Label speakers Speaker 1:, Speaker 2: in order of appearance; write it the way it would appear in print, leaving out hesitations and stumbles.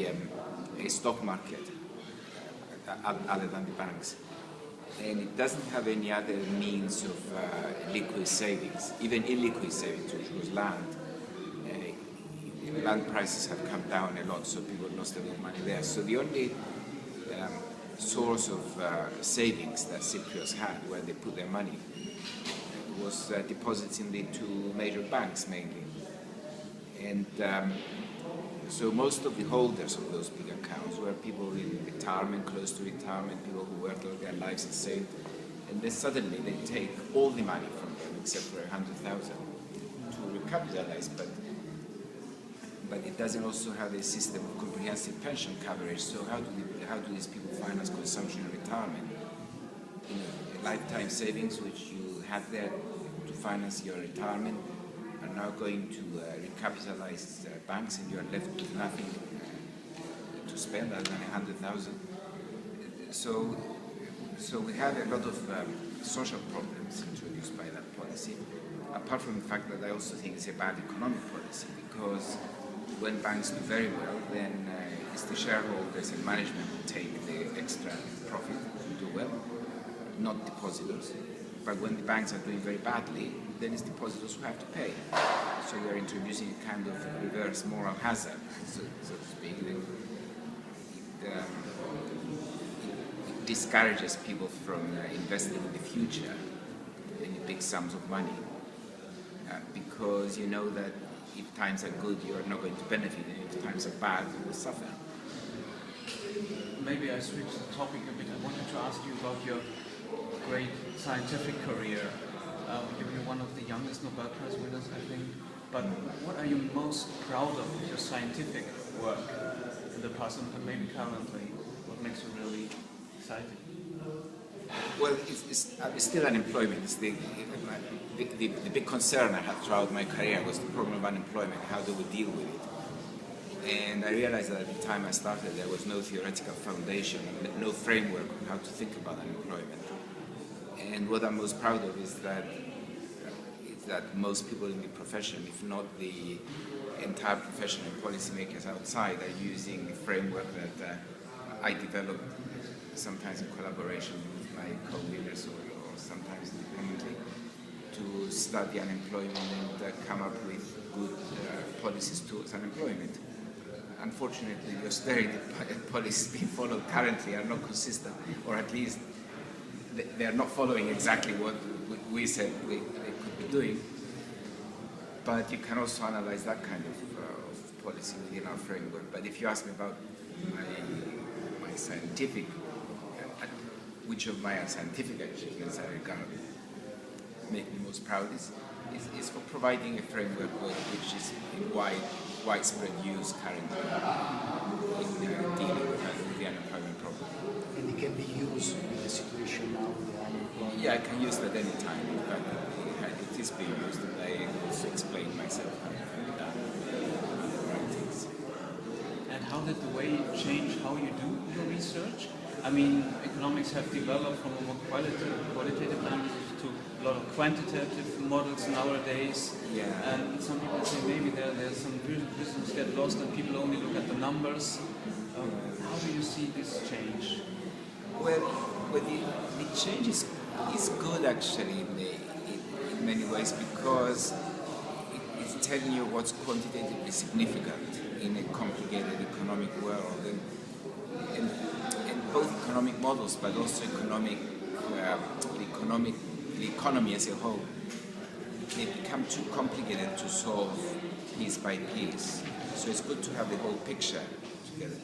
Speaker 1: a stock market other than the banks. And it doesn't have any other means of liquid savings, even illiquid savings, which was land. Land prices have come down a lot, so people lost a lot of money there. So the only source of savings that Cypriots had, where they put their money, was deposits in the two major banks mainly. And so most of the holders of those big accounts were people in retirement, close to retirement, people who worked all their lives and saved. And then suddenly they take all the money from them except for 100,000 to recapitalize. But it doesn't also have a system of comprehensive pension coverage. So how do these people finance consumption and retirement? You know, lifetime savings, which you had there to finance your retirement, are now going to recapitalize banks, and you are left with nothing to spend other than 100,000. So we have a lot of social problems introduced by that policy. Apart from the fact that I also think it's a bad economic policy, because when banks do very well, then it's the shareholders and management who take the extra profit and do well, not depositors. But when the banks are doing very badly, then it's depositors who have to pay. So we are introducing a kind of reverse moral hazard, so to speak. It discourages people from investing in the future in big sums of money, because you know that if times are good, you are not going to benefit, and if times are bad, you will suffer.
Speaker 2: Maybe I switch the topic a bit. I wanted to ask you about your great scientific career. You're one of the youngest Nobel Prize winners, I think. But what are you most proud of your scientific work in the past, and maybe currently? What makes you really excited?
Speaker 1: Well, it's still unemployment. It's the big concern I had throughout my career was the problem of unemployment. How do we deal with it? And I realized that at the time I started, there was no theoretical foundation, no framework on how to think about unemployment. And what I'm most proud of is that most people in the profession, if not the entire profession and policymakers outside, are using the framework that I developed, sometimes in collaboration with my co-leaders or sometimes independently, to study unemployment and come up with good policies towards unemployment. Unfortunately, the austerity policies being followed currently are not consistent, or at least they are not following exactly what we said they could be doing. But you can also analyze that kind of policy within our framework. But if you ask me about my scientific, which of my scientific achievements I regard make me most proud is for providing a framework which is in widespread use currently in dealing with the unemployment problem.
Speaker 3: And it can be used in the situation now, the unemployment?
Speaker 1: Yeah, I can use that any time. In fact, it is being used, and I also explain myself how it can be done in writings.
Speaker 2: And how did the way change how you do your research? I mean, economics have developed from a more qualitative language to a lot of quantitative models nowadays.
Speaker 1: Yeah.
Speaker 2: And some people say maybe there's some business get lost and people only look at the numbers. How do you see this change?
Speaker 1: Well, the change is good actually in many ways, because it's telling you what's quantitatively significant in a complicated economic world. And both economic models, but also the economy as a whole, they become too complicated to solve piece by piece. So it's good to have the whole picture together.